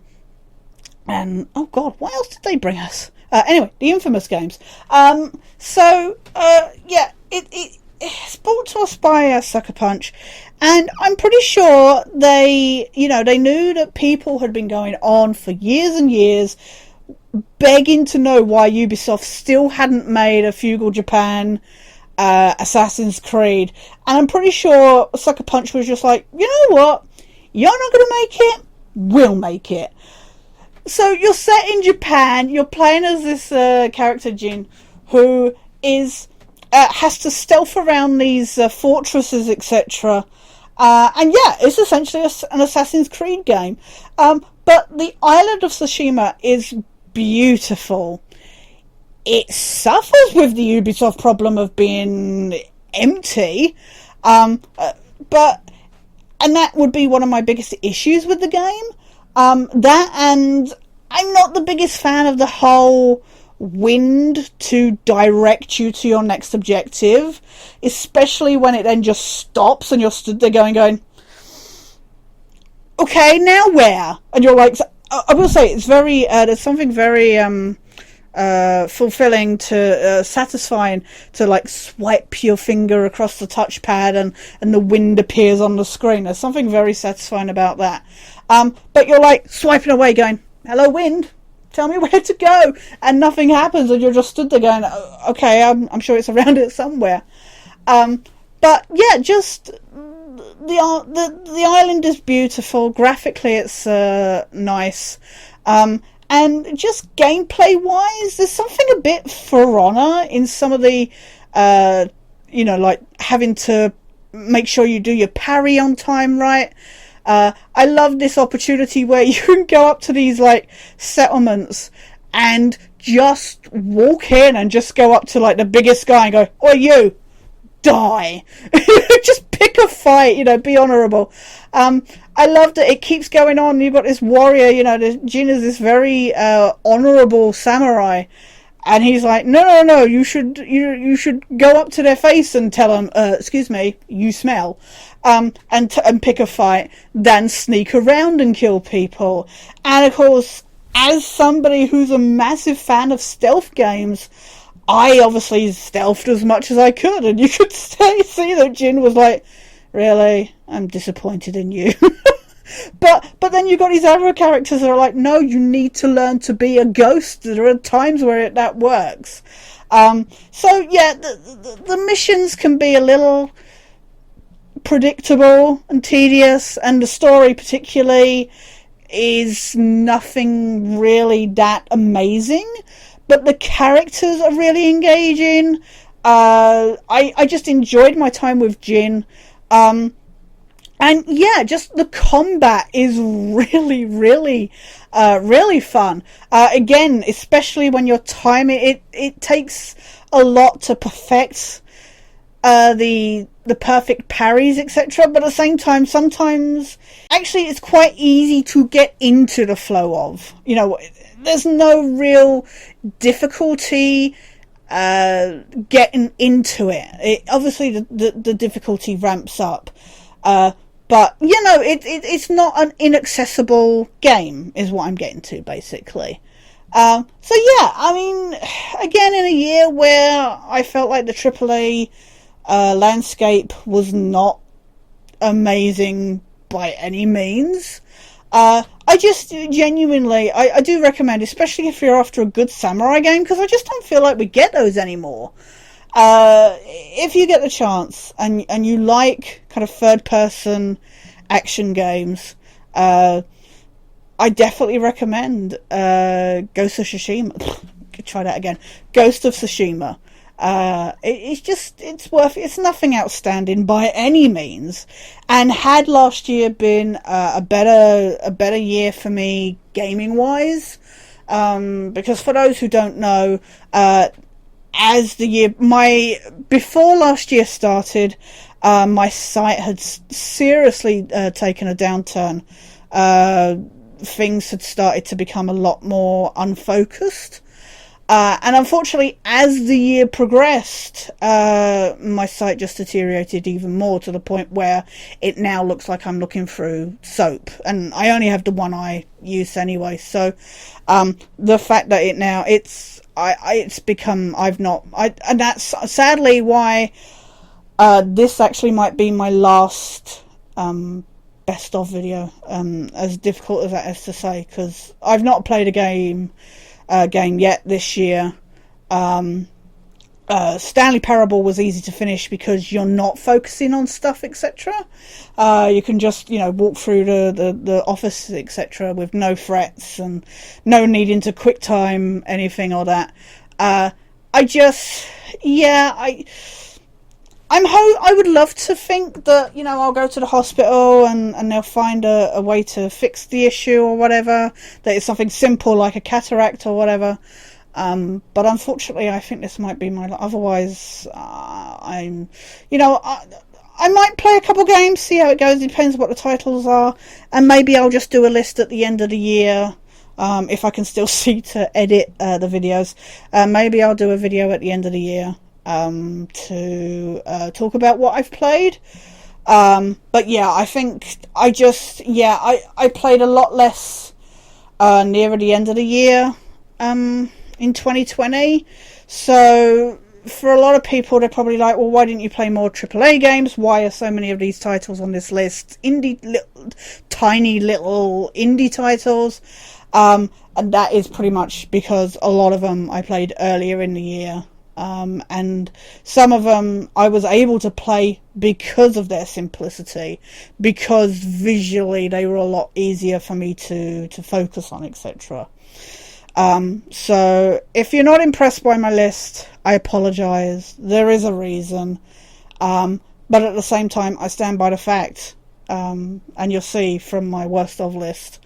oh god, what else did they bring us? Anyway, the Infamous games. It's brought to us by Sucker Punch, and I'm pretty sure they knew that people had been going on for years and years begging to know why Ubisoft still hadn't made a Feudal Japan Assassin's Creed, and I'm pretty sure Sucker Punch was just like, you know what, you're not going to make it, we'll make it. So you're set in Japan, you're playing as this character Jin, who is has to stealth around these fortresses, etc. And yeah, it's essentially an Assassin's Creed game. But the island of Sashima is beautiful. It suffers with the Ubisoft problem of being empty, and that would be one of my biggest issues with the game. That, and I'm not the biggest fan of the whole wind to direct you to your next objective, especially when it then just stops and you're stood there going, okay, now where? And you're like, I will say it's very, there's something very fulfilling to satisfying to like swipe your finger across the touchpad and the wind appears on the screen. There's something very satisfying about that. But you're like swiping away going, hello wind, tell me where to go, and nothing happens, and you're just stood there going, okay, I'm sure it's around it somewhere. But yeah, just the island is beautiful. Graphically, it's nice. And just gameplay wise, there's something a bit For Honor in some of the, like having to make sure you do your parry on time right. I love this opportunity where you can go up to these like settlements and just walk in and just go up to like the biggest guy and go, "Oi, you, die!" Just pick a fight, be honourable. I love that it keeps going on. You've got this warrior, Jin is this very honourable samurai, and he's like, no, you should go up to their face and tell them, excuse me, you smell, and pick a fight, then sneak around and kill people. And of course, as somebody who's a massive fan of stealth games, I obviously stealthed as much as I could, and you could see that Jin was like, really, I'm disappointed in you. But then you've got these other characters that are like, no, you need to learn to be a ghost. There are times where that works. So yeah, the missions can be a little predictable and tedious, and the story particularly is nothing really that amazing, but the characters are really engaging. I just enjoyed my time with Jin. And yeah, just the combat is really, really, really fun. Again, especially when you're timing it, it takes a lot to perfect the perfect parries, etc. But at the same time, sometimes actually it's quite easy to get into the flow of. There's no real difficulty getting into it. Obviously, the difficulty ramps up. But, it's not an inaccessible game, is what I'm getting to, basically. So, yeah, I mean, again, in a year where I felt like the AAA landscape was not amazing by any means, I just genuinely, I do recommend, especially if you're after a good samurai game, because I just don't feel like we get those anymore. If you get the chance and you like kind of third person action games, I definitely recommend Ghost of Tsushima. Try that again. Ghost of Tsushima. It's worth it. It's nothing outstanding by any means. And had last year been a better year for me gaming wise, because for those who don't know, as the year before last year started, my site had seriously taken a downturn. Things had started to become a lot more unfocused. And unfortunately, as the year progressed, my site just deteriorated even more, to the point where it now looks like I'm looking through soap. And I only have the one eye use anyway. So the fact that it's become, and that's sadly why this actually might be my last best of video, as difficult as that is to say, because I've not played a game yet this year. Stanley Parable was easy to finish because you're not focusing on stuff, etc. You can just, walk through the office, etc., with no threats and no needing to quick time anything or that. I would love to think that, I'll go to the hospital and they'll find a way to fix the issue or whatever, that it's something simple like a cataract or whatever. But unfortunately, I think this might be otherwise, I might play a couple games, see how it goes. It depends what the titles are, and maybe I'll just do a list at the end of the year. If I can still see to edit the videos, maybe I'll do a video at the end of the year to talk about what I've played. But yeah, I think I played a lot less nearer the end of the year in 2020. So for a lot of people, they're probably like, well, why didn't you play more AAA games? Why are so many of these titles on this list tiny little indie titles? And that is pretty much because a lot of them I played earlier in the year. And some of them I was able to play because of their simplicity, because visually they were a lot easier for me to focus on, etc. So if you're not impressed by my list, I apologize. There is a reason. But at the same time, I stand by the fact, and you'll see from my worst of list,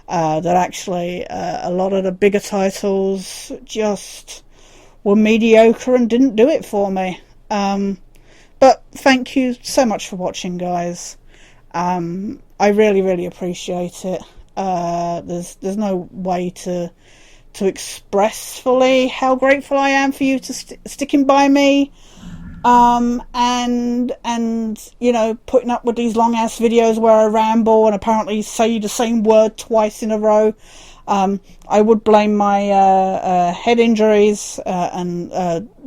that actually a lot of the bigger titles just were mediocre and didn't do it for me. But thank you so much for watching, guys. I really, really appreciate it. There's no way to express fully how grateful I am for you to sticking by me, and putting up with these long ass videos where I ramble and apparently say the same word twice in a row. I would blame my head injuries and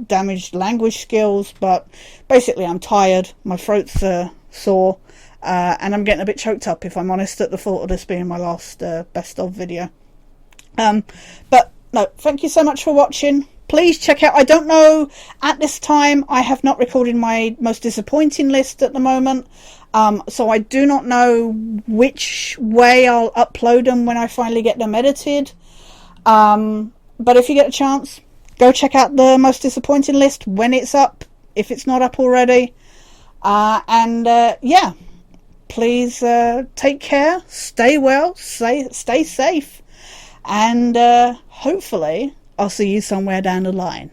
damaged language skills, but basically I'm tired, my throat's sore, and I'm getting a bit choked up, if I'm honest, at the thought of this being my last best of video. But no, thank you so much for watching. Please check out, I don't know, at this time I have not recorded my most disappointing list at the moment. So I do not know which way I'll upload them when I finally get them edited. But if you get a chance, go check out the most disappointing list when it's up, if it's not up already. Yeah, please take care, stay well, stay safe, and hopefully I'll see you somewhere down the line.